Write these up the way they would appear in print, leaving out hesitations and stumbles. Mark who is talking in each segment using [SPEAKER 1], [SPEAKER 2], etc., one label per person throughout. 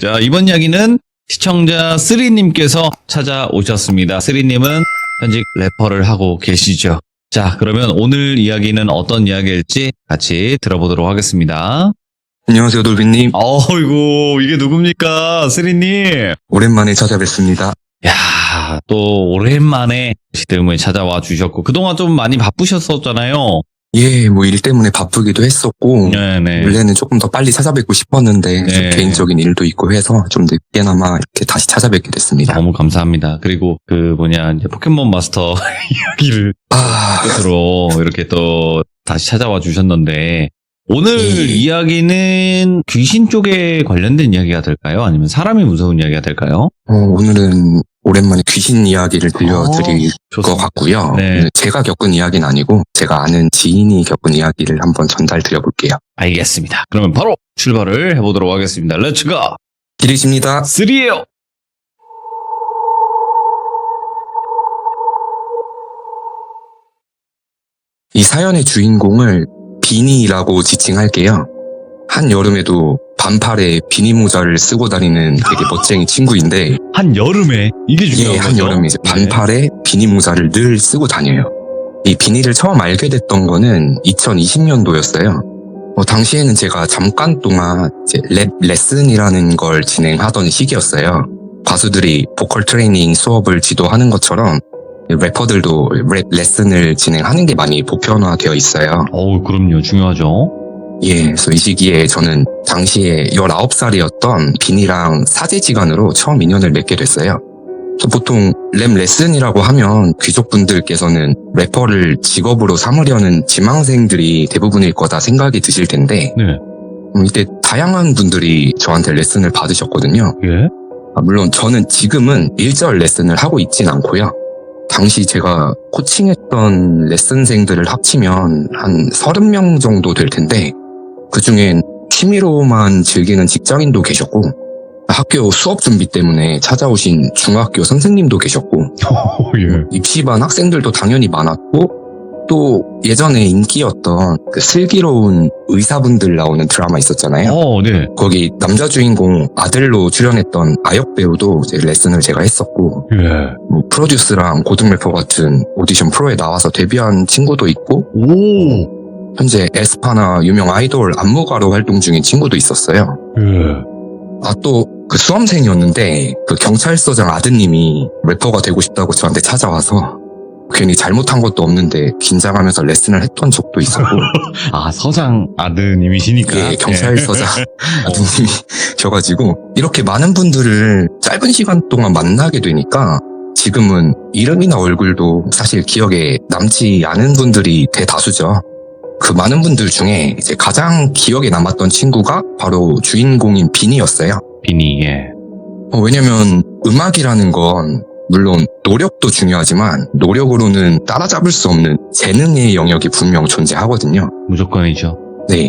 [SPEAKER 1] 자, 이번 이야기는 시청자 쓰리님께서 찾아오셨습니다. 쓰리님은 현직 래퍼를 하고 계시죠. 자, 그러면 오늘 이야기는 어떤 이야기일지 같이 들어보도록 하겠습니다.
[SPEAKER 2] 안녕하세요, 돌비님.
[SPEAKER 1] 어이구, 이게 누굽니까, 쓰리님?
[SPEAKER 2] 오랜만에 찾아뵙습니다.
[SPEAKER 1] 야, 또 오랜만에 시드음에 찾아와 주셨고 그동안 좀 많이 바쁘셨었잖아요.
[SPEAKER 2] 예, 뭐 일 때문에 바쁘기도 했었고
[SPEAKER 1] 네네.
[SPEAKER 2] 원래는 조금 더 빨리 찾아뵙고 싶었는데 좀
[SPEAKER 1] 네.
[SPEAKER 2] 개인적인 일도 있고 해서 좀 늦게나마 이렇게 다시 찾아뵙게 됐습니다.
[SPEAKER 1] 너무 감사합니다. 그리고 이제 포켓몬 마스터 이야기를 끝으로 이렇게 또 다시 찾아와 주셨는데 오늘 이야기는 귀신 쪽에 관련된 이야기가 될까요? 아니면 사람이 무서운 이야기가 될까요?
[SPEAKER 2] 오늘은 오랜만에 귀신 이야기를 들려드릴 것
[SPEAKER 1] 좋습니다.
[SPEAKER 2] 같고요.
[SPEAKER 1] 네.
[SPEAKER 2] 제가 겪은 이야기는 아니고 제가 아는 지인이 겪은 이야기를 한번 전달 드려볼게요.
[SPEAKER 1] 알겠습니다. 그러면 바로 출발을 해보도록 하겠습니다. 렛츠고!
[SPEAKER 2] 기리십니다.
[SPEAKER 1] 3예요!
[SPEAKER 2] 이 사연의 주인공을 비니라고 지칭할게요. 한여름에도 반팔에 비니 모자를 쓰고 다니는 되게 멋쟁이 친구인데
[SPEAKER 1] 한여름에 이게 중요한
[SPEAKER 2] 예,
[SPEAKER 1] 거죠?
[SPEAKER 2] 한여름에 이제 반팔에 비니 모자를 늘 쓰고 다녀요. 이 비니를 처음 알게 됐던 거는 2020년도였어요. 당시에는 제가 잠깐 동안 이제 랩 레슨이라는 걸 진행하던 시기였어요. 가수들이 보컬 트레이닝 수업을 지도하는 것처럼 래퍼들도 랩 레슨을 진행하는 게 많이 보편화되어 있어요.
[SPEAKER 1] 그럼요. 중요하죠.
[SPEAKER 2] 예, 그래서 이 시기에 저는 당시에 19살이었던 비니랑 사제지간으로 처음 인연을 맺게 됐어요. 그래서 보통 랩 레슨이라고 하면 귀족분들께서는 래퍼를 직업으로 삼으려는 지망생들이 대부분일 거다 생각이 드실 텐데
[SPEAKER 1] 네.
[SPEAKER 2] 이때 다양한 분들이 저한테 레슨을 받으셨거든요.
[SPEAKER 1] 예?
[SPEAKER 2] 물론 저는 지금은 일절 레슨을 하고 있진 않고요. 당시 제가 코칭했던 레슨생들을 합치면 한 30명 정도 될 텐데 그중엔 취미로만 즐기는 직장인도 계셨고 학교 수업 준비 때문에 찾아오신 중학교 선생님도 계셨고
[SPEAKER 1] 예.
[SPEAKER 2] 입시반 학생들도 당연히 많았고 또 예전에 인기였던 그 슬기로운 의사분들 나오는 드라마 있었잖아요.
[SPEAKER 1] 네.
[SPEAKER 2] 거기 남자 주인공 아들로 출연했던 아역 배우도 이제 레슨을 제가 했었고
[SPEAKER 1] 예.
[SPEAKER 2] 뭐 프로듀스랑 고등 래퍼 같은 오디션 프로에 나와서 데뷔한 친구도 있고 현재 에스파나 유명 아이돌 안무가로 활동 중인 친구도 있었어요.
[SPEAKER 1] 예.
[SPEAKER 2] 또 그 수험생이었는데 그 경찰서장 아드님이 래퍼가 되고 싶다고 저한테 찾아와서 괜히 잘못한 것도 없는데 긴장하면서 레슨을 했던 적도 있었고
[SPEAKER 1] 서장 아드님이시니까.
[SPEAKER 2] 예, 경찰서장 아드님이셔가지고 이렇게 많은 분들을 짧은 시간 동안 만나게 되니까 지금은 이름이나 얼굴도 사실 기억에 남지 않은 분들이 대다수죠. 그 많은 분들 중에 이제 가장 기억에 남았던 친구가 바로 주인공인 비니였어요.
[SPEAKER 1] 비니, 예.
[SPEAKER 2] 왜냐면 음악이라는 건 물론 노력도 중요하지만 노력으로는 따라잡을 수 없는 재능의 영역이 분명 존재하거든요.
[SPEAKER 1] 무조건이죠.
[SPEAKER 2] 네.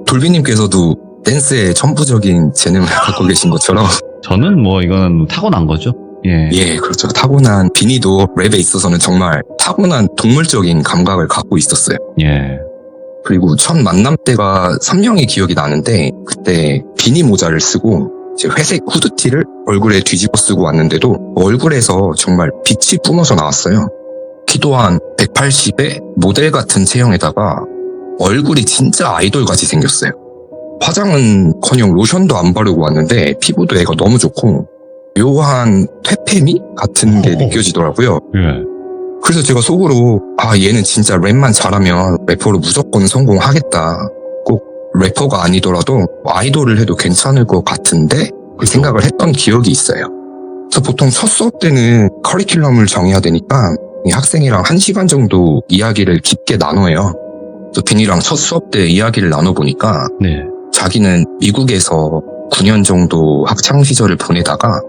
[SPEAKER 2] 돌비님께서도 댄스에 천부적인 재능을 갖고 계신 것처럼
[SPEAKER 1] 저는 이거는 타고난 거죠. 예.
[SPEAKER 2] 예, 그렇죠. 타고난 비니도 랩에 있어서는 정말 타고난 동물적인 감각을 갖고 있었어요.
[SPEAKER 1] 예.
[SPEAKER 2] 그리고 첫 만남 때가 선명히 기억이 나는데 그때 비니 모자를 쓰고 이제 회색 후드티를 얼굴에 뒤집어 쓰고 왔는데도 얼굴에서 정말 빛이 뿜어져 나왔어요. 키도 한 180에 모델 같은 체형에다가 얼굴이 진짜 아이돌같이 생겼어요. 화장은커녕 로션도 안 바르고 왔는데 피부도 애가 너무 좋고 묘한 퇴폐미 같은 게 느껴지더라고요.
[SPEAKER 1] 예.
[SPEAKER 2] 그래서 제가 속으로 얘는 진짜 랩만 잘하면 래퍼로 무조건 성공하겠다. 꼭 래퍼가 아니더라도 아이돌을 해도 괜찮을 것 같은데 그 생각을 했던 기억이 있어요. 그래서 보통 첫 수업 때는 커리큘럼을 정해야 되니까 이 학생이랑 1시간 정도 이야기를 깊게 나눠요. 또 비니랑 첫 수업 때 이야기를 나눠보니까
[SPEAKER 1] 네.
[SPEAKER 2] 자기는 미국에서 9년 정도 학창시절을 보내다가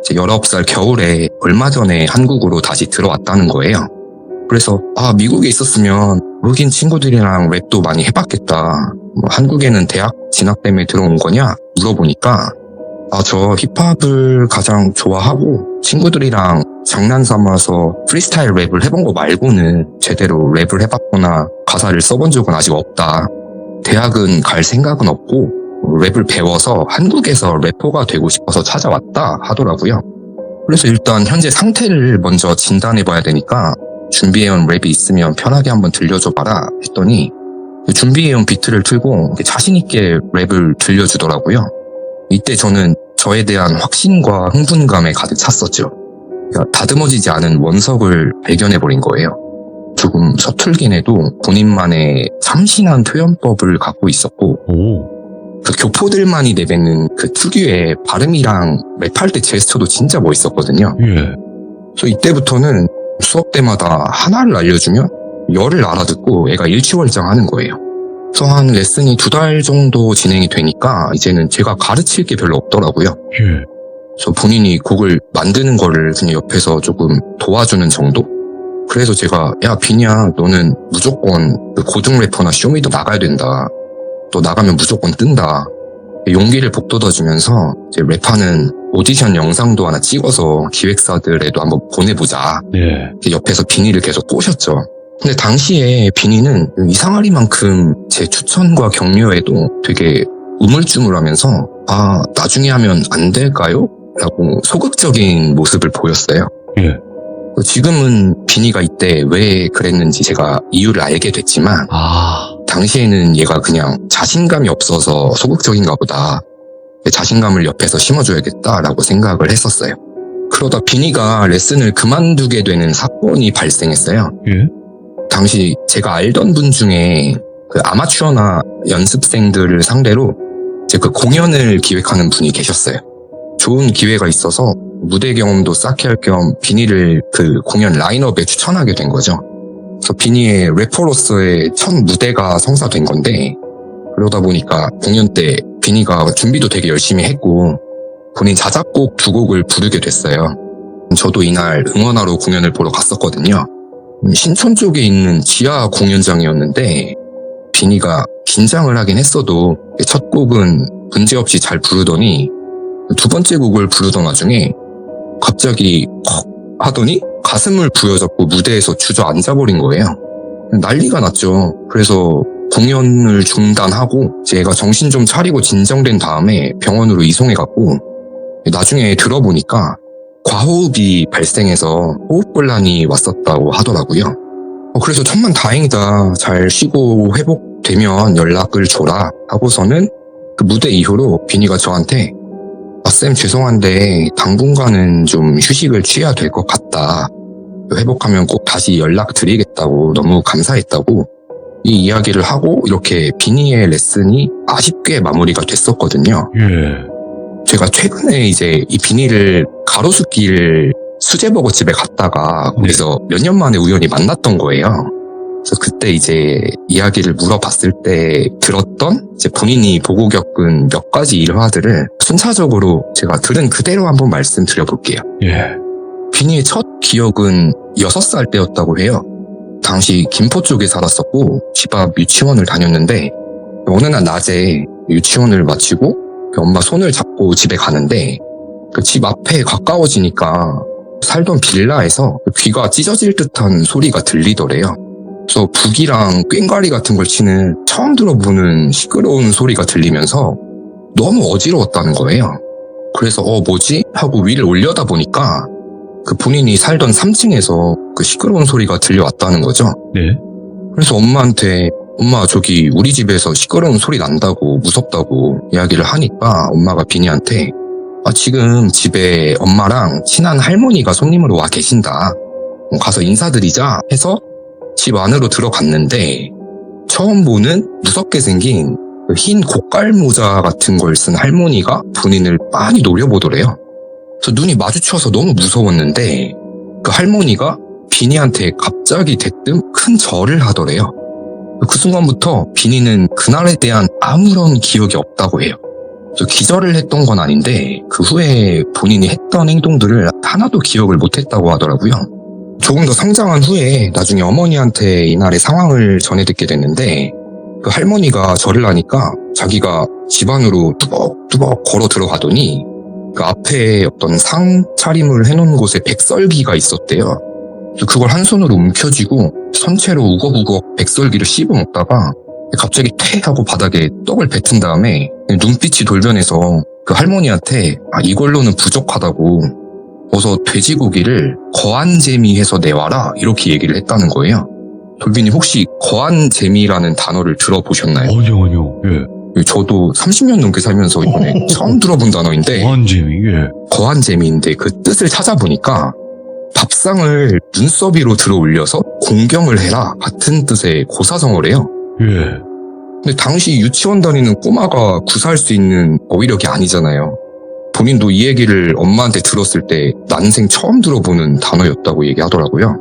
[SPEAKER 2] 19살 겨울에 얼마 전에 한국으로 다시 들어왔다는 거예요. 그래서 미국에 있었으면 외국인 친구들이랑 랩도 많이 해봤겠다. 한국에는 대학 진학 때문에 들어온 거냐? 물어보니까 저 힙합을 가장 좋아하고 친구들이랑 장난삼아서 프리스타일 랩을 해본 거 말고는 제대로 랩을 해봤거나 가사를 써본 적은 아직 없다. 대학은 갈 생각은 없고 랩을 배워서 한국에서 래퍼가 되고 싶어서 찾아왔다 하더라고요. 그래서 일단 현재 상태를 먼저 진단해봐야 되니까 준비해온 랩이 있으면 편하게 한번 들려줘봐라 했더니 준비해온 비트를 틀고 자신있게 랩을 들려주더라고요. 이때 저는 저에 대한 확신과 흥분감에 가득 찼었죠. 다듬어지지 않은 원석을 발견해버린 거예요. 조금 서툴긴 해도 본인만의 참신한 표현법을 갖고 있었고 그 교포들만이 내뱉는 그 특유의 발음이랑 랩할 때 제스처도 진짜 멋있었거든요. 그래서 이때부터는 수업 때마다 하나를 알려주면 열을 알아듣고 애가 일취월장하는 거예요. 그래서 한 레슨이 2달 정도 진행이 되니까 이제는 제가 가르칠 게 별로 없더라고요. 그래서 본인이 곡을 만드는 거를 그냥 옆에서 조금 도와주는 정도? 그래서 제가 야 비니야 너는 무조건 그 고등 래퍼나 쇼미더 나가야 된다. 또 나가면 무조건 뜬다. 용기를 북돋아주면서 이제 랩하는 오디션 영상도 하나 찍어서 기획사들에도 한번 보내보자. 옆에서 비니를 계속 꼬셨죠. 근데 당시에 비니는 이상하리만큼 제 추천과 격려에도 되게 우물쭈물하면서 아 나중에 하면 안 될까요? 라고 소극적인 모습을 보였어요. 지금은 비니가 이때 왜 그랬는지 제가 이유를 알게 됐지만 당시에는 얘가 그냥 자신감이 없어서 소극적인가 보다. 자신감을 옆에서 심어줘야겠다라고 생각을 했었어요. 그러다 비니가 레슨을 그만두게 되는 사건이 발생했어요. 당시 제가 알던 분 중에 그 아마추어나 연습생들을 상대로 이제 그 공연을 기획하는 분이 계셨어요. 좋은 기회가 있어서 무대 경험도 쌓게 할 겸 비니를 그 공연 라인업에 추천하게 된 거죠. 그래서 비니의 래퍼로서의 첫 무대가 성사된 건데 그러다 보니까 공연 때 비니가 준비도 되게 열심히 했고 본인 자작곡 2곡을 부르게 됐어요. 저도 이날 응원하러 공연을 보러 갔었거든요. 신촌 쪽에 있는 지하 공연장이었는데 비니가 긴장을 하긴 했어도 첫 곡은 문제없이 잘 부르더니 2번째 곡을 부르던 와중에 갑자기 헉 하더니 가슴을 부여잡고 무대에서 주저앉아버린 거예요. 난리가 났죠. 그래서 공연을 중단하고 제가 정신 좀 차리고 진정된 다음에 병원으로 이송해갔고 나중에 들어보니까 과호흡이 발생해서 호흡곤란이 왔었다고 하더라고요. 그래서 천만다행이다. 잘 쉬고 회복되면 연락을 줘라 하고서는 그 무대 이후로 비니가 저한테 쌤 죄송한데 당분간은 좀 휴식을 취해야 될 것 같다. 회복하면 꼭 다시 연락드리겠다고 너무 감사했다고 이 이야기를 하고 이렇게 비니의 레슨이 아쉽게 마무리가 됐었거든요. 제가 최근에 이제 이 비니를 가로수길 수제버거집에 갔다가 거기서 몇 년 만에 우연히 만났던 거예요. 그래서 그때 이제 이야기를 물어봤을 때 들었던 이제 본인이 보고 겪은 몇 가지 일화들을 순차적으로 제가 들은 그대로 한번 말씀드려볼게요. 비니의 첫 기억은 6살 때였다고 해요. 당시 김포 쪽에 살았었고 집 앞 유치원을 다녔는데 어느 날 낮에 유치원을 마치고 엄마 손을 잡고 집에 가는데 그 집 앞에 가까워지니까 살던 빌라에서 귀가 찢어질 듯한 소리가 들리더래요. 그래서 북이랑 꽹과리 같은 걸 치는 처음 들어보는 시끄러운 소리가 들리면서 너무 어지러웠다는 거예요. 그래서 뭐지? 하고 위를 올려다 보니까 그 본인이 살던 3층에서 그 시끄러운 소리가 들려왔다는 거죠. 그래서 엄마한테 엄마 저기 우리 집에서 시끄러운 소리 난다고 무섭다고 이야기를 하니까 엄마가 비니한테 지금 집에 엄마랑 친한 할머니가 손님으로 와 계신다. 가서 인사드리자 해서 집 안으로 들어갔는데 처음 보는 무섭게 생긴 흰 고깔 모자 같은 걸 쓴 할머니가 본인을 빤히 노려보더래요. 그래서 눈이 마주쳐서 너무 무서웠는데 그 할머니가 비니한테 갑자기 대뜸 큰 절을 하더래요. 그 순간부터 비니는 그날에 대한 아무런 기억이 없다고 해요. 기절을 했던 건 아닌데 그 후에 본인이 했던 행동들을 하나도 기억을 못했다고 하더라고요. 조금 더 성장한 후에 나중에 어머니한테 이날의 상황을 전해 듣게 됐는데 그 할머니가 절을 하니까 자기가 집 안으로 뚜벅뚜벅 걸어 들어가더니 그 앞에 어떤 상 차림을 해놓은 곳에 백설기가 있었대요. 그걸 한 손으로 움켜쥐고 선체로 우걱우걱 백설기를 씹어 먹다가 갑자기 퇴 하고 바닥에 떡을 뱉은 다음에 눈빛이 돌변해서 그 할머니한테 이걸로는 부족하다고 어서 돼지고기를 거한재미해서 내와라 이렇게 얘기를 했다는 거예요. 돌비님 혹시 거한재미라는 단어를 들어보셨나요?
[SPEAKER 1] 아니요. 예.
[SPEAKER 2] 저도 30년 넘게 살면서 이번에 처음 들어본 단어인데
[SPEAKER 1] 완전히, 예.
[SPEAKER 2] 거한재미인데 그 뜻을 찾아보니까 밥상을 눈썹이로 들어 올려서 공경을 해라 같은 뜻의 고사성어래요.
[SPEAKER 1] 예.
[SPEAKER 2] 근데 당시 유치원 다니는 꼬마가 구사할 수 있는 어휘력이 아니잖아요. 본인도 이 얘기를 엄마한테 들었을 때 난생 처음 들어보는 단어였다고 얘기하더라고요.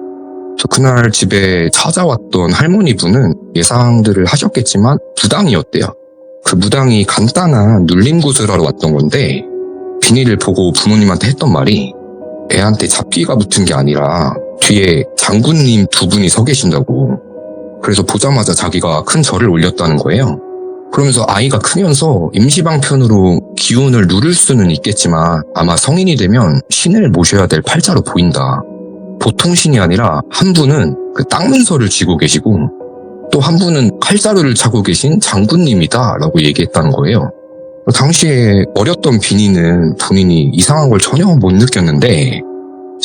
[SPEAKER 2] 그래서 그날 집에 찾아왔던 할머니분은 예상들을 하셨겠지만 무당이었대요. 그 무당이 간단한 눌림굿을 하러 왔던 건데 비닐을 보고 부모님한테 했던 말이 애한테 잡기가 붙은 게 아니라 뒤에 장군님 두 분이 서 계신다고. 그래서 보자마자 자기가 큰 절을 올렸다는 거예요. 그러면서 아이가 크면서 임시방편으로 기운을 누를 수는 있겠지만 아마 성인이 되면 신을 모셔야 될 팔자로 보인다. 보통 신이 아니라 한 분은 그 땅문서를 쥐고 계시고 또 한 분은 칼자루를 차고 계신 장군님이다 라고 얘기했다는 거예요. 당시에 어렸던 비니는 본인이 이상한 걸 전혀 못 느꼈는데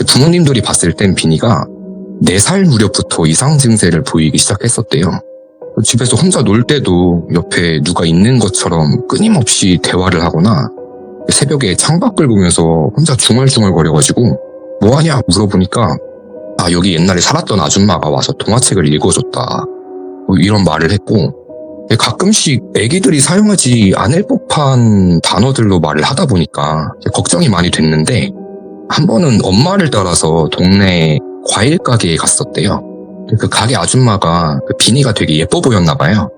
[SPEAKER 2] 부모님들이 봤을 땐 비니가 4살 무렵부터 이상 증세를 보이기 시작했었대요. 집에서 혼자 놀 때도 옆에 누가 있는 것처럼 끊임없이 대화를 하거나 새벽에 창밖을 보면서 혼자 중얼중얼거려가지고 뭐하냐 물어보니까 여기 옛날에 살았던 아줌마가 와서 동화책을 읽어줬다 이런 말을 했고 가끔씩 애기들이 사용하지 않을 법한 단어들로 말을 하다 보니까 걱정이 많이 됐는데 한 번은 엄마를 따라서 동네 과일 가게에 갔었대요. 그 가게 아줌마가 그 비니가 되게 예뻐 보였나 봐요.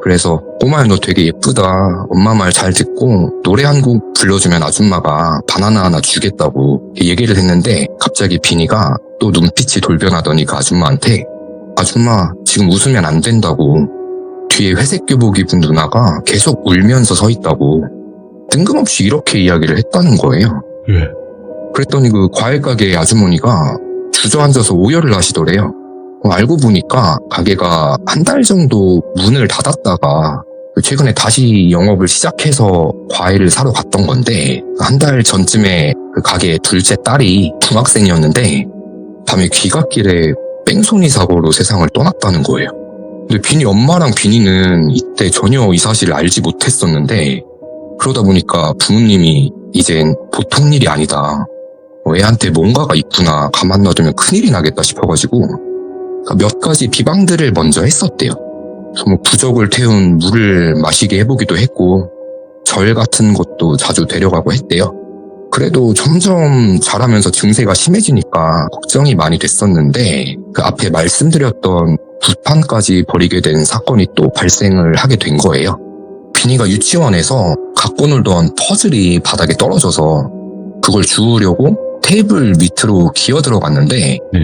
[SPEAKER 2] 그래서 꼬마야 너 되게 예쁘다. 엄마 말 잘 듣고 노래 한 곡 불러주면 아줌마가 바나나 하나 주겠다고 얘기를 했는데 갑자기 비니가 또 눈빛이 돌변하더니 그 아줌마한테 아줌마 지금 웃으면 안 된다고. 뒤에 회색 교복 입은 누나가 계속 울면서 서 있다고 뜬금없이 이렇게 이야기를 했다는 거예요.
[SPEAKER 1] 예.
[SPEAKER 2] 그랬더니 그 과일 가게 아주머니가 주저앉아서 오열을 하시더래요. 알고 보니까 가게가 한 달 정도 문을 닫았다가 최근에 다시 영업을 시작해서 과일을 사러 갔던 건데 한 달 전쯤에 그 가게 둘째 딸이 중학생이었는데 밤에 귀갓길에 뺑소니 사고로 세상을 떠났다는 거예요. 근데 비니 엄마랑 비니는 이때 전혀 이 사실을 알지 못했었는데 그러다 보니까 부모님이 이젠 보통 일이 아니다. 애한테 뭔가가 있구나. 가만 놔두면 큰일이 나겠다 싶어가지고 몇 가지 비방들을 먼저 했었대요. 뭐 부적을 태운 물을 마시게 해보기도 했고 절 같은 것도 자주 데려가고 했대요. 그래도 점점 자라면서 증세가 심해지니까 걱정이 많이 됐었는데 그 앞에 말씀드렸던 불판까지 벌이게 된 사건이 또 발생을 하게 된 거예요. 비니가 유치원에서 갖고 놀던 퍼즐이 바닥에 떨어져서 그걸 주우려고 테이블 밑으로 기어 들어갔는데
[SPEAKER 1] 네.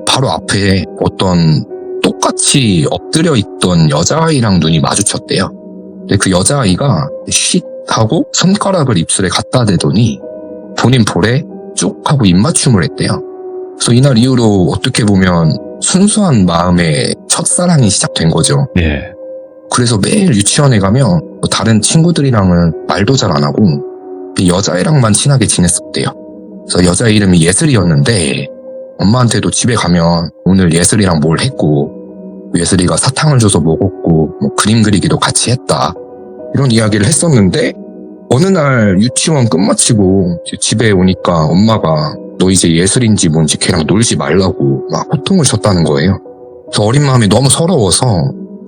[SPEAKER 2] 바로 앞에 어떤 똑같이 엎드려 있던 여자아이랑 눈이 마주쳤대요. 근데 그 여자아이가 쉿 하고 손가락을 입술에 갖다 대더니 본인 볼에 쭉 하고 입맞춤을 했대요. 그래서 이날 이후로 어떻게 보면 순수한 마음의 첫사랑이 시작된 거죠.
[SPEAKER 1] 예.
[SPEAKER 2] 그래서 매일 유치원에 가면 뭐 다른 친구들이랑은 말도 잘 안 하고 이 여자애랑만 친하게 지냈었대요. 그래서 여자 이름이 예슬이였는데 엄마한테도 집에 가면 오늘 예슬이랑 뭘 했고 예슬이가 사탕을 줘서 먹었고 뭐 그림 그리기도 같이 했다 이런 이야기를 했었는데 어느 날 유치원 끝마치고 집에 오니까 엄마가 너 이제 예슬인지 뭔지 걔랑 놀지 말라고 막 호통을 쳤다는 거예요. 그래서 어린 마음이 너무 서러워서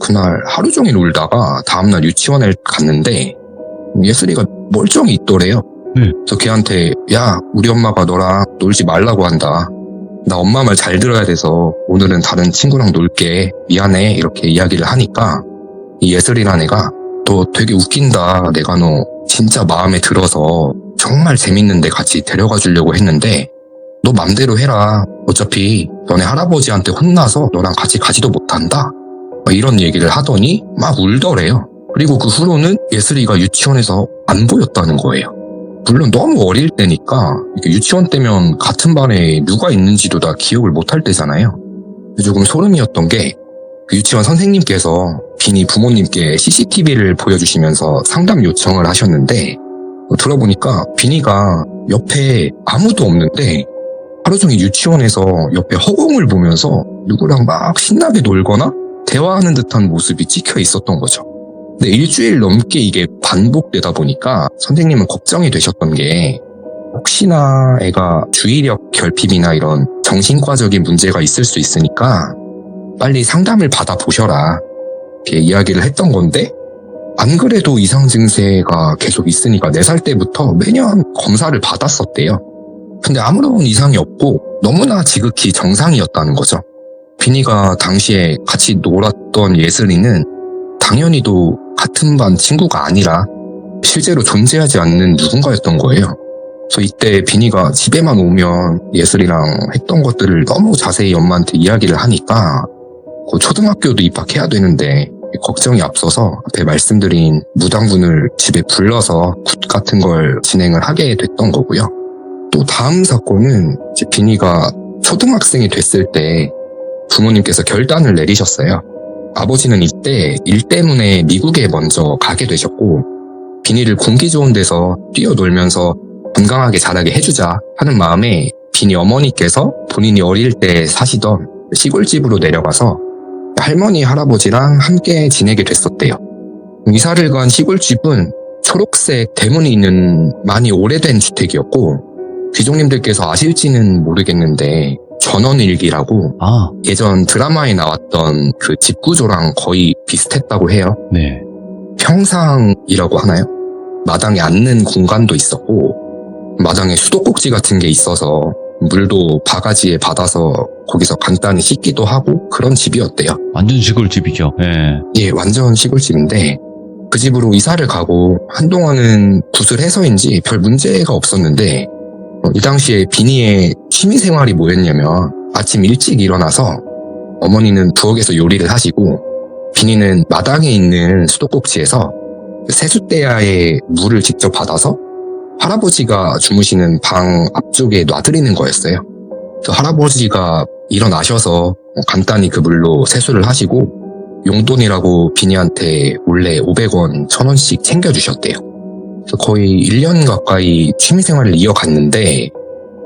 [SPEAKER 2] 그날 하루 종일 울다가 다음날 유치원에 갔는데 예슬이가 멀쩡히 있더래요. 그래서 걔한테 야 우리 엄마가 너랑 놀지 말라고 한다. 나 엄마 말 잘 들어야 돼서 오늘은 다른 친구랑 놀게. 미안해. 이렇게 이야기를 하니까 이 예슬이란 애가 너 되게 웃긴다. 내가 너 진짜 마음에 들어서 정말 재밌는데 같이 데려가 주려고 했는데 너 맘대로 해라. 어차피 너네 할아버지한테 혼나서 너랑 같이 가지도 못한다. 이런 얘기를 하더니 막 울더래요. 그리고 그 후로는 예슬이가 유치원에서 안 보였다는 거예요. 물론 너무 어릴 때니까 유치원 때면 같은 반에 누가 있는지도 다 기억을 못할 때잖아요. 조금 소름이었던 게 그 유치원 선생님께서 비니 부모님께 CCTV를 보여주시면서 상담 요청을 하셨는데 들어보니까 비니가 옆에 아무도 없는데 하루 종일 유치원에서 옆에 허공을 보면서 누구랑 막 신나게 놀거나 대화하는 듯한 모습이 찍혀 있었던 거죠. 근데 일주일 넘게 이게 반복되다 보니까 선생님은 걱정이 되셨던 게 혹시나 애가 주의력 결핍이나 이런 정신과적인 문제가 있을 수 있으니까 빨리 상담을 받아보셔라 이렇게 이야기를 했던 건데 안 그래도 이상 증세가 계속 있으니까 4살 때부터 매년 검사를 받았었대요. 근데 아무런 이상이 없고 너무나 지극히 정상이었다는 거죠. 비니가 당시에 같이 놀았던 예슬이는 당연히도 같은 반 친구가 아니라 실제로 존재하지 않는 누군가였던 거예요. 그래서 이때 비니가 집에만 오면 예슬이랑 했던 것들을 너무 자세히 엄마한테 이야기를 하니까 초등학교도 입학해야 되는데 걱정이 앞서서 앞에 말씀드린 무당분을 집에 불러서 굿 같은 걸 진행을 하게 됐던 거고요. 또 다음 사건은 이제 비니가 초등학생이 됐을 때 부모님께서 결단을 내리셨어요. 아버지는 이때 일 때문에 미국에 먼저 가게 되셨고 비니를 공기 좋은 데서 뛰어놀면서 건강하게 자라게 해주자 하는 마음에 비니 어머니께서 본인이 어릴 때 사시던 시골집으로 내려가서 할머니, 할아버지랑 함께 지내게 됐었대요. 이사를 간 시골집은 초록색 대문이 있는 많이 오래된 주택이었고 귀족님들께서 아실지는 모르겠는데 전원일기라고 예전 드라마에 나왔던 그 집 구조랑 거의 비슷했다고 해요.
[SPEAKER 1] 네.
[SPEAKER 2] 평상이라고 하나요? 마당에 앉는 공간도 있었고 마당에 수도꼭지 같은 게 있어서 물도 바가지에 받아서 거기서 간단히 씻기도 하고 그런 집이었대요.
[SPEAKER 1] 완전 시골집이죠. 예.
[SPEAKER 2] 예, 완전 시골집인데 그 집으로 이사를 가고 한동안은 굿을 해서인지 별 문제가 없었는데 이 당시에 비니의 취미생활이 뭐였냐면 아침 일찍 일어나서 어머니는 부엌에서 요리를 하시고 비니는 마당에 있는 수도꼭지에서 세숫대야에 물을 직접 받아서 할아버지가 주무시는 방 앞쪽에 놔드리는 거였어요. 할아버지가 일어나셔서 간단히 그 물로 세수를 하시고 용돈이라고 비니한테 몰래 500원, 1000원씩 챙겨주셨대요. 거의 1년 가까이 취미생활을 이어갔는데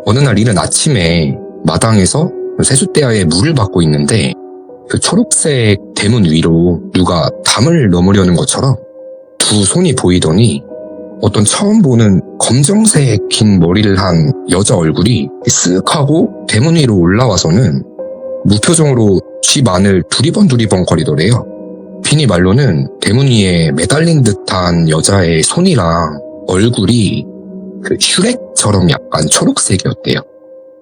[SPEAKER 2] 어느 날 이른 아침에 마당에서 세숫대야에 물을 받고 있는데 그 초록색 대문 위로 누가 담을 넘으려는 것처럼 두 손이 보이더니 어떤 처음 보는 검정색 긴 머리를 한 여자 얼굴이 쓱 하고 대문 위로 올라와서는 무표정으로 집 안을 두리번 거리더래요. 비니 말로는 대문 위에 매달린 듯한 여자의 손이랑 얼굴이 그 슈렉처럼 약간 초록색이었대요.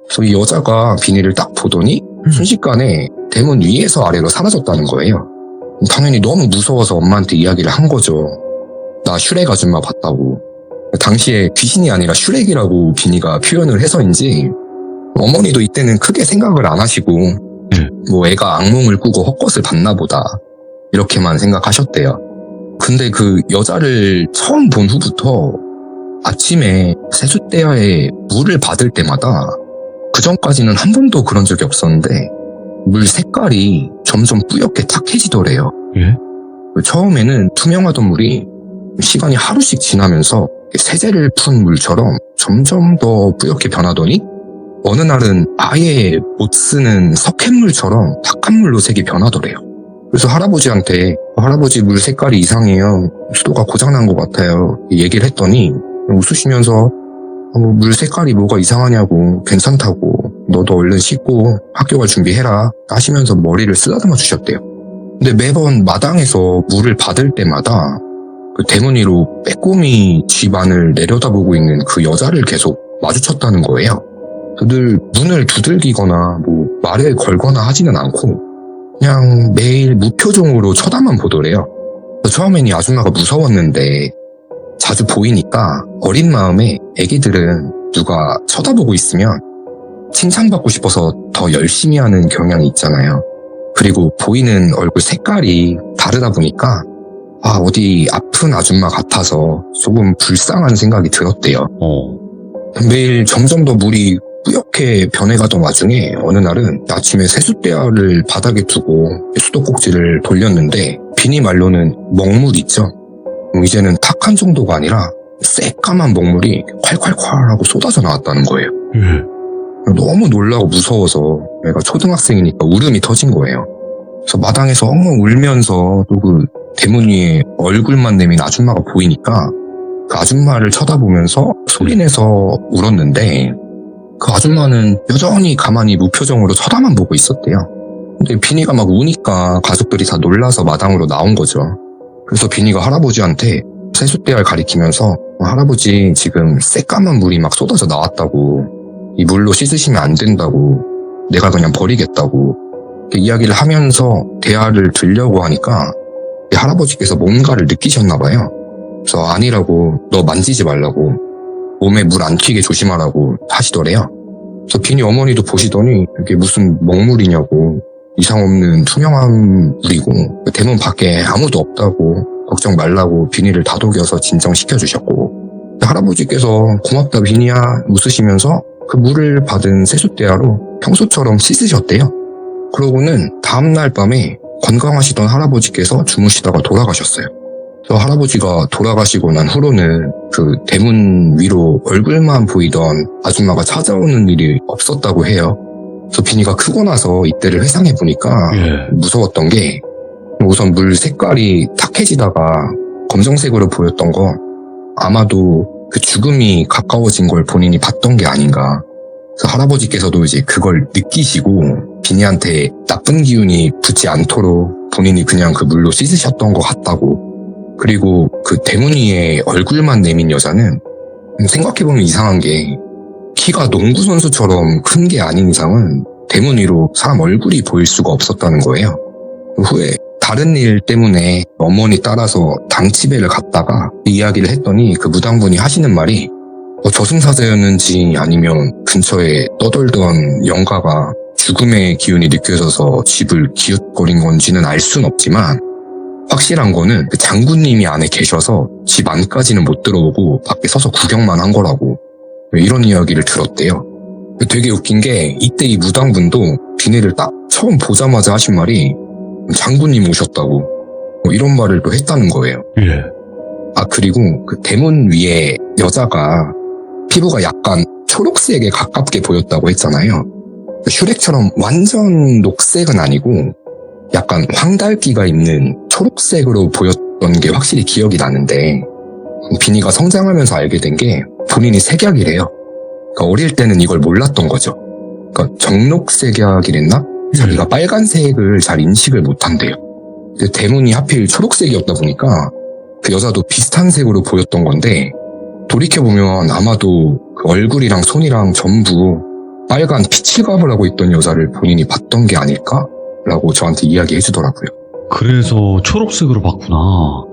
[SPEAKER 2] 그래서 이 여자가 비니를 딱 보더니 순식간에 대문 위에서 아래로 사라졌다는 거예요. 당연히 너무 무서워서 엄마한테 이야기를 한 거죠. 나 슈렉 아줌마 봤다고. 당시에 귀신이 아니라 슈렉이라고 비니가 표현을 해서인지 어머니도 이때는 크게 생각을 안 하시고 뭐 애가 악몽을 꾸고 헛것을 봤나 보다 이렇게만 생각하셨대요. 근데 그 여자를 처음 본 후부터 아침에 세숫대야에 물을 받을 때마다 그전까지는 한 번도 그런 적이 없었는데 물 색깔이 점점 뿌옇게 탁해지더래요.
[SPEAKER 1] 예?
[SPEAKER 2] 처음에는 투명하던 물이 시간이 하루씩 지나면서 세제를 푼 물처럼 점점 더 뿌옇게 변하더니 어느 날은 아예 못 쓰는 석회물처럼 탁한 물로 색이 변하더래요. 그래서 할아버지한테 할아버지 물 색깔이 이상해요. 수도가 고장난 것 같아요. 얘기를 했더니 웃으시면서 물 색깔이 뭐가 이상하냐고 괜찮다고 너도 얼른 씻고 학교 갈 준비해라 하시면서 머리를 쓰다듬어 주셨대요. 근데 매번 마당에서 물을 받을 때마다 그 대문 위로 빼꼼히 집 안을 내려다보고 있는 그 여자를 계속 마주쳤다는 거예요. 늘 문을 두들기거나 뭐 말을 걸거나 하지는 않고 그냥 매일 무표정으로 쳐다만 보더래요. 처음엔 이 아줌마가 무서웠는데 자주 보이니까 어린 마음에 애기들은 누가 쳐다보고 있으면 칭찬받고 싶어서 더 열심히 하는 경향이 있잖아요. 그리고 보이는 얼굴 색깔이 다르다 보니까 어디 아픈 아줌마 같아서 조금 불쌍한 생각이 들었대요. 매일 점점 더 물이 뿌옇게 변해가던 와중에 어느 날은 아침에 세숫대야를 바닥에 두고 수도꼭지를 돌렸는데 비니 말로는 먹물 있죠. 이제는 탁한 정도가 아니라 새까만 먹물이 콸콸콸 하고 쏟아져 나왔다는 거예요. 너무 놀라고 무서워서 내가 초등학생이니까 울음이 터진 거예요. 그래서 마당에서 엉엉 울면서 또 그 대문 위에 얼굴만 내민 아줌마가 보이니까 그 아줌마를 쳐다보면서 소리내서 울었는데 그 아줌마는 여전히 가만히 무표정으로 쳐다만 보고 있었대요. 근데 비니가 막 우니까 가족들이 다 놀라서 마당으로 나온 거죠. 그래서 비니가 할아버지한테 세숫대야를 가리키면서 할아버지 지금 새까만 물이 막 쏟아져 나왔다고, 이 물로 씻으시면 안 된다고, 내가 그냥 버리겠다고 이렇게 이야기를 하면서 대야를 들려고 하니까 할아버지께서 뭔가를 느끼셨나 봐요. 그래서 아니라고, 너 만지지 말라고, 몸에 물 안 튀게 조심하라고 하시더래요. 그래서 비니 어머니도 보시더니 이게 무슨 먹물이냐고, 이상 없는 투명한 물이고 대문 밖에 아무도 없다고, 걱정 말라고 비니를 다독여서 진정시켜주셨고, 할아버지께서 고맙다 비니야 웃으시면서 그 물을 받은 세숫대야로 평소처럼 씻으셨대요. 그러고는 다음날 밤에 건강하시던 할아버지께서 주무시다가 돌아가셨어요. 그래서 할아버지가 돌아가시고 난 후로는 그 대문 위로 얼굴만 보이던 아줌마가 찾아오는 일이 없었다고 해요. 그래서 비니가 크고 나서 이때를 회상해보니까 무서웠던 게, 우선 물 색깔이 탁해지다가 검정색으로 보였던 거, 아마도 그 죽음이 가까워진 걸 본인이 봤던 게 아닌가. 그래서 할아버지께서도 이제 그걸 느끼시고 비니한테 나쁜 기운이 붙지 않도록 본인이 그냥 그 물로 씻으셨던 것 같다고. 그리고 그 대문 위에 얼굴만 내민 여자는 생각해보면 이상한 게, 키가 농구 선수처럼 큰 게 아닌 이상은 대문 위로 사람 얼굴이 보일 수가 없었다는 거예요. 후에 다른 일 때문에 어머니 따라서 당치배를 갔다가 이야기를 했더니 그 무당분이 하시는 말이, 저승사자였는지 아니면 근처에 떠돌던 영가가 죽음의 기운이 느껴져서 집을 기웃거린 건지는 알 순 없지만 확실한 거는 그 장군님이 안에 계셔서 집 안까지는 못 들어오고 밖에 서서 구경만 한 거라고, 이런 이야기를 들었대요. 되게 웃긴 게, 이때 이 무당분도 비니를 딱 처음 보자마자 하신 말이 장군님 오셨다고, 이런 말을 또 했다는 거예요. 그리고 그 대문 위에 여자가 피부가 약간 초록색에 가깝게 보였다고 했잖아요. 슈렉처럼 완전 녹색은 아니고 약간 황달기가 있는 초록색으로 보였던 게 확실히 기억이 나는데, 비니가 성장하면서 알게 된 게 본인이 색약이래요. 그러니까 어릴 때는 이걸 몰랐던 거죠. 그러니까 정록색약이랬나? 자기가 빨간색을 잘 인식을 못한대요. 근데 대문이 하필 초록색이었다 보니까 그 여자도 비슷한 색으로 보였던 건데, 돌이켜보면 아마도 그 얼굴이랑 손이랑 전부 빨간 피칠갑을 하고 있던 여자를 본인이 봤던 게 아닐까라고 저한테 이야기해 주더라고요.
[SPEAKER 1] 그래서 초록색으로 봤구나.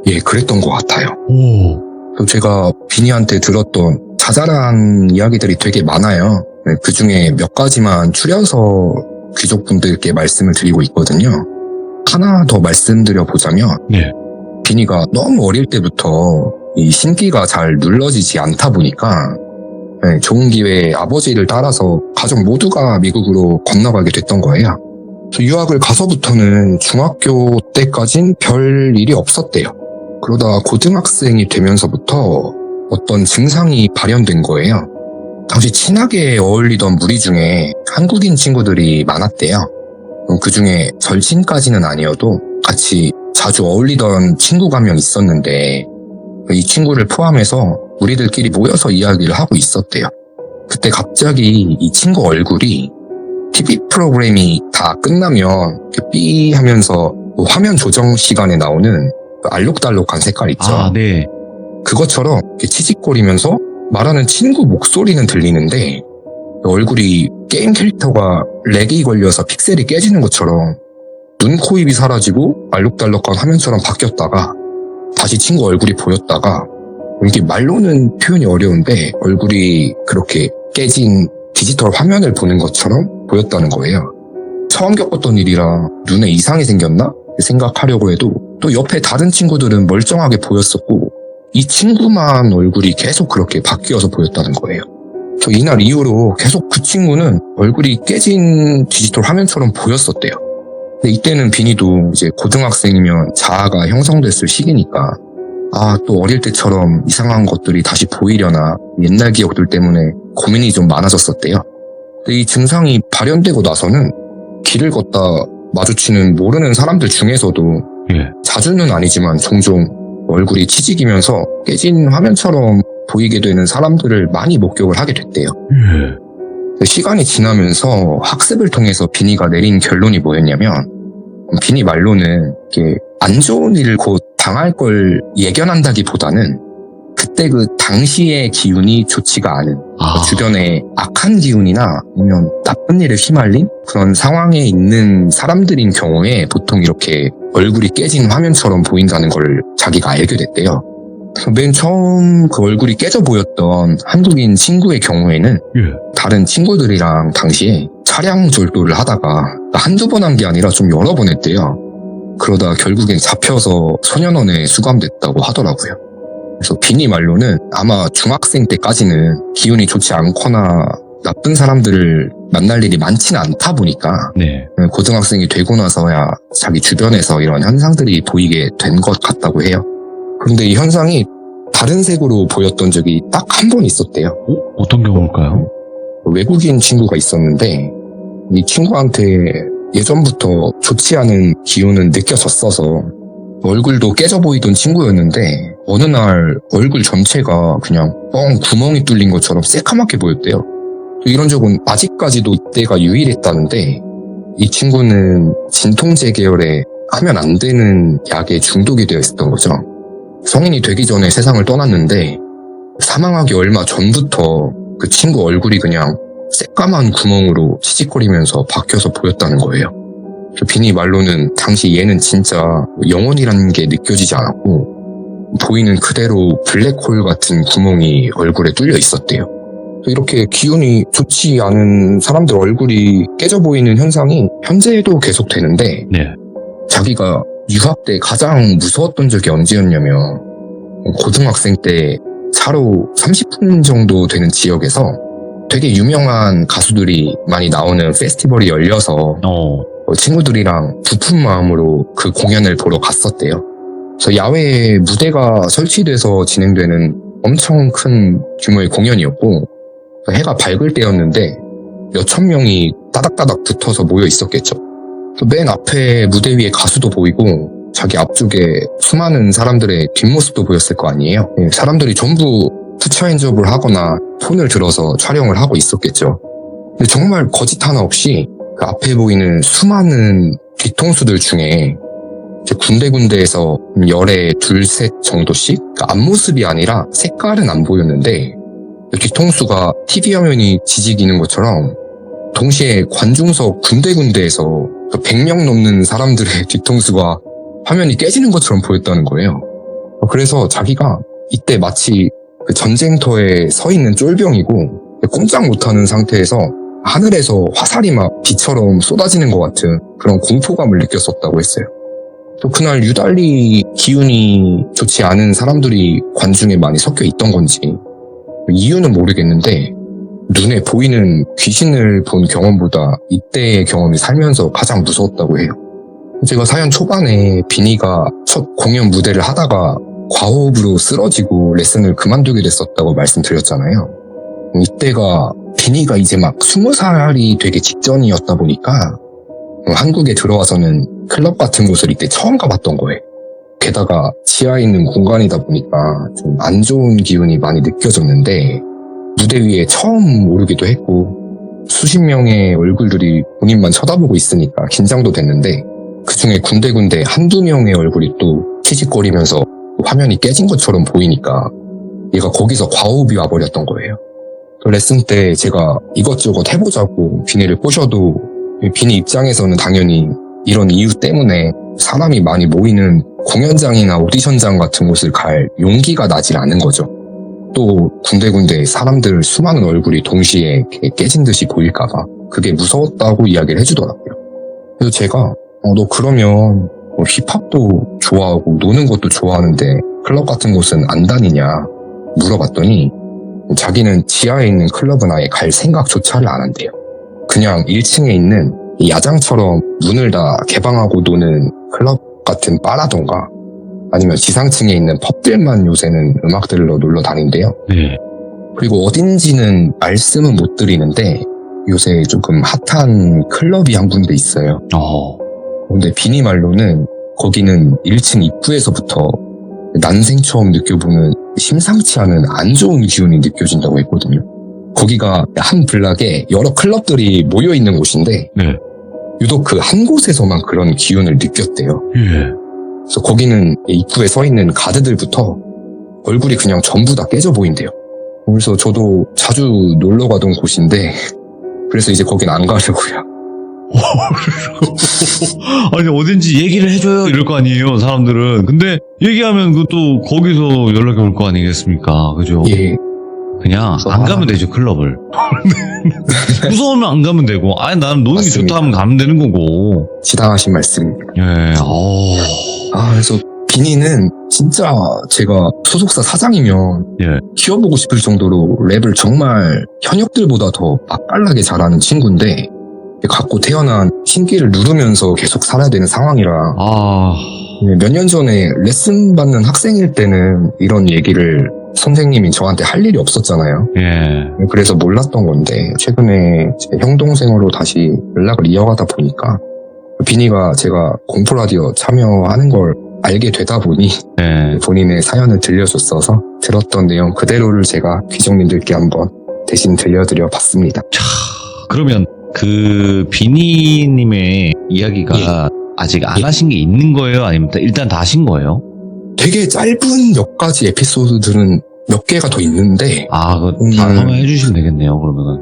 [SPEAKER 2] 예, 그랬던 것 같아요.
[SPEAKER 1] 오.
[SPEAKER 2] 제가 비니한테 들었던 자잘한 이야기들이 되게 많아요. 그 중에 몇 가지만 추려서 귀족분들께 말씀을 드리고 있거든요. 하나 더 말씀드려보자면, 비니가 너무 어릴 때부터 이 신기가 잘 눌러지지 않다 보니까 좋은 기회에 아버지를 따라서 가족 모두가 미국으로 건너가게 됐던 거예요. 유학을 가서부터는 중학교 때까진 별 일이 없었대요. 그러다 고등학생이 되면서부터 어떤 증상이 발현된 거예요. 당시 친하게 어울리던 무리 중에 한국인 친구들이 많았대요. 그 중에 절친까지는 아니어도 같이 자주 어울리던 친구가 한 명 있었는데, 이 친구를 포함해서 우리들끼리 모여서 이야기를 하고 있었대요. 그때 갑자기 이 친구 얼굴이 TV 프로그램이 다 끝나면 삐 하면서 화면 조정 시간에 나오는 알록달록한 색깔 있죠.
[SPEAKER 1] 네.
[SPEAKER 2] 그것처럼 치직거리면서 말하는 친구 목소리는 들리는데, 얼굴이 게임 캐릭터가 렉이 걸려서 픽셀이 깨지는 것처럼 눈, 코, 입이 사라지고 알록달록한 화면처럼 바뀌었다가 다시 친구 얼굴이 보였다가, 이게 말로는 표현이 어려운데 얼굴이 그렇게 깨진 디지털 화면을 보는 것처럼 보였다는 거예요. 처음 겪었던 일이라 눈에 이상이 생겼나 생각하려고 해도 또 옆에 다른 친구들은 멀쩡하게 보였었고, 이 친구만 얼굴이 계속 그렇게 바뀌어서 보였다는 거예요. 저 이날 이후로 계속 그 친구는 얼굴이 깨진 디지털 화면처럼 보였었대요. 근데 이때는 비니도 이제 고등학생이면 자아가 형성됐을 시기니까 또 어릴 때처럼 이상한 것들이 다시 보이려나 옛날 기억들 때문에 고민이 좀 많아졌었대요. 근데 이 증상이 발현되고 나서는 길을 걷다 마주치는 모르는 사람들 중에서도
[SPEAKER 1] 예.
[SPEAKER 2] 자주는 아니지만 종종 얼굴이 치직이면서 깨진 화면처럼 보이게 되는 사람들을 많이 목격을 하게 됐대요.
[SPEAKER 1] 예.
[SPEAKER 2] 시간이 지나면서 학습을 통해서 비니가 내린 결론이 뭐였냐면 비니 말로는 이게 안 좋은 일을 곧 당할 걸 예견한다기보다는 그때 그 당시의 기운이 좋지가 않은 주변에 악한 기운이나 아니면 나쁜 일에 휘말린 그런 상황에 있는 사람들인 경우에 보통 이렇게 얼굴이 깨진 화면처럼 보인다는 걸 자기가 알게 됐대요. 맨 처음 그 얼굴이 깨져 보였던 한국인 친구의 경우에는
[SPEAKER 1] 예.
[SPEAKER 2] 다른 친구들이랑 당시에 차량 절도를 하다가 한두 번 한 게 아니라 좀 여러 번 했대요. 그러다 결국엔 잡혀서 소년원에 수감됐다고 하더라고요. 그래서 비니 말로는 아마 중학생 때까지는 기운이 좋지 않거나 나쁜 사람들을 만날 일이 많지는 않다 보니까
[SPEAKER 1] 네.
[SPEAKER 2] 고등학생이 되고 나서야 자기 주변에서 이런 현상들이 보이게 된 것 같다고 해요. 그런데 이 현상이 다른 색으로 보였던 적이 딱 한 번 있었대요.
[SPEAKER 1] 어떤 경우일까요?
[SPEAKER 2] 외국인 친구가 있었는데 이 친구한테 예전부터 좋지 않은 기운은 느껴졌어서 얼굴도 깨져 보이던 친구였는데 어느 날 얼굴 전체가 그냥 뻥 구멍이 뚫린 것처럼 새카맣게 보였대요. 이런 적은 아직까지도 이때가 유일했다는데 이 친구는 진통제 계열에 하면 안 되는 약에 중독이 되어 있었던 거죠. 성인이 되기 전에 세상을 떠났는데 사망하기 얼마 전부터 그 친구 얼굴이 그냥 새까만 구멍으로 치직거리면서 박혀서 보였다는 거예요. 비니 말로는 당시 얘는 진짜 영혼이라는 게 느껴지지 않았고 보이는 그대로 블랙홀 같은 구멍이 얼굴에 뚫려 있었대요. 이렇게 기운이 좋지 않은 사람들 얼굴이 깨져 보이는 현상이 현재에도 계속되는데
[SPEAKER 1] 네.
[SPEAKER 2] 자기가 유학 때 가장 무서웠던 적이 언제였냐면 고등학생 때 차로 30분 정도 되는 지역에서 되게 유명한 가수들이 많이 나오는 페스티벌이 열려서 친구들이랑 부푼 마음으로 그 공연을 보러 갔었대요. 그래서 야외에 무대가 설치돼서 진행되는 엄청 큰 규모의 공연이었고 해가 밝을 때였는데 몇천 명이 따닥따닥 붙어서 모여 있었겠죠. 맨 앞에 무대 위에 가수도 보이고 자기 앞쪽에 수많은 사람들의 뒷모습도 보였을 거 아니에요. 사람들이 전부 투처핸즈업을 하거나 폰을 들어서 촬영을 하고 있었겠죠. 근데 정말 거짓 하나 없이 그 앞에 보이는 수많은 뒤통수들 중에 군데군데에서 열에 둘셋 정도씩 앞모습이 아니라 색깔은 안 보였는데 뒤통수가 TV 화면이 지지기는 것처럼 동시에 관중석 군데군데에서 100명 넘는 사람들의 뒤통수가 화면이 깨지는 것처럼 보였다는 거예요. 그래서 자기가 이때 마치 그 전쟁터에 서 있는 쫄병이고 꼼짝 못하는 상태에서 하늘에서 화살이 막 비처럼 쏟아지는 것 같은 그런 공포감을 느꼈었다고 했어요. 또 그날 유달리 기운이 좋지 않은 사람들이 관중에 많이 섞여 있던 건지 이유는 모르겠는데 눈에 보이는 귀신을 본 경험보다 이때의 경험이 살면서 가장 무서웠다고 해요. 제가 사연 초반에 비니가 첫 공연 무대를 하다가 과호흡으로 쓰러지고 레슨을 그만두게 됐었다고 말씀드렸잖아요. 이때가 비니가 이제 막 20살이 되기 직전이었다 보니까 한국에 들어와서는 클럽 같은 곳을 이때 처음 가봤던 거예요. 게다가 지하에 있는 공간이다 보니까 좀 안 좋은 기운이 많이 느껴졌는데 무대 위에 처음 오르기도 했고 수십 명의 얼굴들이 본인만 쳐다보고 있으니까 긴장도 됐는데 그중에 군데군데 한두 명의 얼굴이 또 치직거리면서 화면이 깨진 것처럼 보이니까 얘가 거기서 과호흡이 와버렸던 거예요. 레슨 때 제가 이것저것 해보자고 비니를 꼬셔도 비니 입장에서는 당연히 이런 이유 때문에 사람이 많이 모이는 공연장이나 오디션장 같은 곳을 갈 용기가 나질 않은 거죠. 또 군데군데 사람들 수많은 얼굴이 동시에 깨진 듯이 보일까봐 그게 무서웠다고 이야기를 해주더라고요. 그래서 제가 너 그러면 힙합도 좋아하고 노는 것도 좋아하는데 클럽 같은 곳은 안 다니냐 물어봤더니 자기는 지하에 있는 클럽은 아예 갈 생각조차를 안 한대요. 그냥 1층에 있는 야장처럼 문을 다 개방하고 노는 클럽 같은 바라던가 아니면 지상층에 있는 펍들만 요새는 음악들로 놀러 다닌대요.
[SPEAKER 1] 네.
[SPEAKER 2] 그리고 어딘지는 말씀은 못 드리는데 요새 조금 핫한 클럽이 한 군데 있어요. 근데 비니 말로는 거기는 1층 입구에서부터 난생 처음 느껴보는 심상치 않은 안 좋은 기운이 느껴진다고 했거든요. 거기가 한 블락에 여러 클럽들이 모여있는 곳인데
[SPEAKER 1] 네.
[SPEAKER 2] 유독 그 한 곳에서만 그런 기운을 느꼈대요.
[SPEAKER 1] 예.
[SPEAKER 2] 그래서 거기는 입구에 서 있는 가드들부터 얼굴이 그냥 전부 다 깨져 보인대요. 그래서 저도 자주 놀러 가던 곳인데 그래서 이제 거긴 안 가려고요.
[SPEAKER 1] 아니 어딘지 얘기를 해줘요 이럴 거 아니에요 사람들은. 근데 얘기하면 또 거기서 연락이 올 거 아니겠습니까? 그죠?
[SPEAKER 2] 예.
[SPEAKER 1] 그냥 안 가면 되죠 클럽을. 무서우면 안 가면 되고 아니 나는 노는 게
[SPEAKER 2] 맞습니다.
[SPEAKER 1] 좋다 하면 가면 되는 거고.
[SPEAKER 2] 지당하신 말씀입니다.
[SPEAKER 1] 예.
[SPEAKER 2] 그래서 비니는 진짜 제가 소속사 사장이면
[SPEAKER 1] 예.
[SPEAKER 2] 키워보고 싶을 정도로 랩을 정말 현역들보다 더 맛깔나게 잘하는 친구인데 갖고 태어난 신기를 누르면서 계속 살아야 되는 상황이라 몇 년 전에 레슨 받는 학생일 때는 이런 얘기를 선생님이 저한테 할 일이 없었잖아요.
[SPEAKER 1] 예.
[SPEAKER 2] 그래서 몰랐던 건데 최근에 제 형 동생으로 다시 연락을 이어가다 보니까 비니가 제가 공포라디오 참여하는 걸 알게 되다 보니
[SPEAKER 1] 예.
[SPEAKER 2] 본인의 사연을 들려줬어서 들었던 내용 그대로를 제가 귀족님들께 한번 대신 들려드려 봤습니다.
[SPEAKER 1] 그러면 그 비니님의 이야기가 아직 안 하신 게 있는 거예요? 아니면 일단 다 하신 거예요?
[SPEAKER 2] 되게 짧은 몇 가지 에피소드들은 몇 개가 더 있는데
[SPEAKER 1] 다 설명해 주시면 되겠네요 그러면은.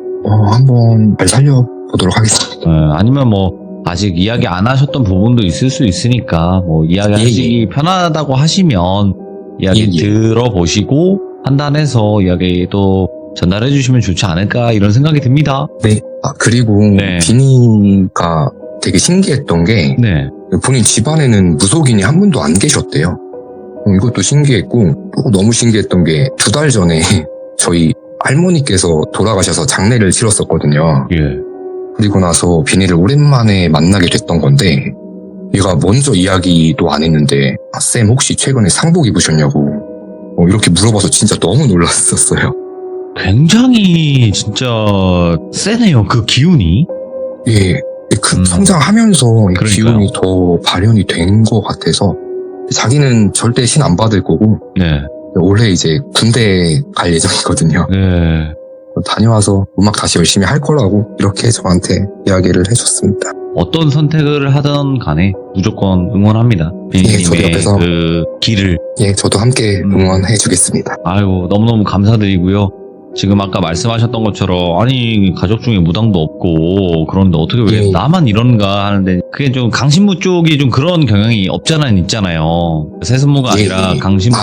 [SPEAKER 2] 한번 잘 살려보도록 하겠습니다.
[SPEAKER 1] 아니면 아직 이야기 안 하셨던 부분도 있을 수 있으니까 이야기 하시기 편하다고 하시면 이야기 들어보시고 판단해서 이야기도 전달해 주시면 좋지 않을까 이런 생각이 듭니다.
[SPEAKER 2] 네. 그리고 비니가 되게 신기했던 게 본인 집안에는 무속인이 한 분도 안 계셨대요. 이것도 신기했고 또 너무 신기했던 게 2달 전에 저희 할머니께서 돌아가셔서 장례를 치렀었거든요.
[SPEAKER 1] 예.
[SPEAKER 2] 그리고 나서 비니를 오랜만에 만나게 됐던 건데 얘가 먼저 이야기도 안 했는데 쌤 혹시 최근에 상복 입으셨냐고 이렇게 물어봐서 진짜 너무 놀랐었어요.
[SPEAKER 1] 굉장히 진짜 세네요 그 기운이.
[SPEAKER 2] 예, 성장하면서 이
[SPEAKER 1] 그러니까요.
[SPEAKER 2] 기운이 더 발현이 된 것 같아서 자기는 절대 신 안 받을 거고 올해 이제 군대 갈 예정이거든요. 다녀와서 음악 다시 열심히 할 거라고 이렇게 저한테 이야기를 해줬습니다.
[SPEAKER 1] 어떤 선택을 하든 간에 무조건 응원합니다. 비니님의 그 길을.
[SPEAKER 2] 저도 함께 응원해 주겠습니다.
[SPEAKER 1] 아이고 너무너무 감사드리고요. 지금 아까 말씀하셨던 것처럼 아니 가족 중에 무당도 없고 그런데 어떻게 왜 나만 이런가 하는데 그게 좀 강신무 쪽이 좀 그런 경향이 없잖아요 있잖아요. 세습무가 아니라 강신무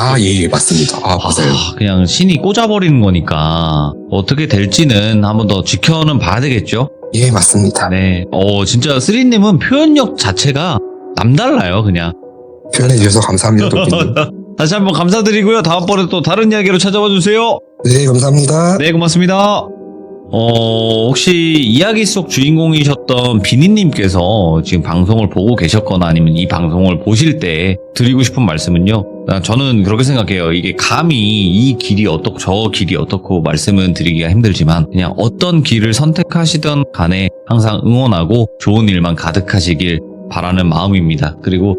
[SPEAKER 2] 맞습니다. 맞아요.
[SPEAKER 1] 그냥 신이 꽂아버리는 거니까 어떻게 될지는 한번 더 지켜는 봐야 되겠죠.
[SPEAKER 2] 예 맞습니다.
[SPEAKER 1] 네. 진짜 쓰리님은 표현력 자체가 남달라요 그냥.
[SPEAKER 2] 표현해 주셔서 감사합니다.
[SPEAKER 1] 다시 한번 감사드리고요. 다음번에 또 다른 이야기로 찾아와 주세요.
[SPEAKER 2] 네, 감사합니다.
[SPEAKER 1] 네, 고맙습니다. 혹시 이야기 속 주인공이셨던 비니님께서 지금 방송을 보고 계셨거나 아니면 이 방송을 보실 때 드리고 싶은 말씀은요. 저는 그렇게 생각해요. 이게 감히 이 길이 어떻고 저 길이 어떻고 말씀은 드리기가 힘들지만 그냥 어떤 길을 선택하시던 간에 항상 응원하고 좋은 일만 가득하시길 바라는 마음입니다. 그리고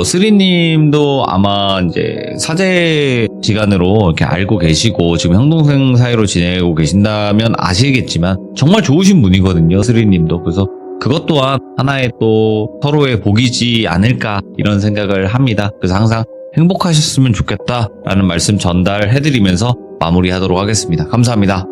[SPEAKER 1] 쓰리님도 아마 이제 사제지간으로 이렇게 알고 계시고 지금 형동생 사이로 지내고 계신다면 아시겠지만 정말 좋으신 분이거든요. 쓰리님도. 그래서 그것 또한 하나의 또 서로의 복이지 않을까 이런 생각을 합니다. 그래서 항상 행복하셨으면 좋겠다라는 말씀 전달해드리면서 마무리하도록 하겠습니다. 감사합니다.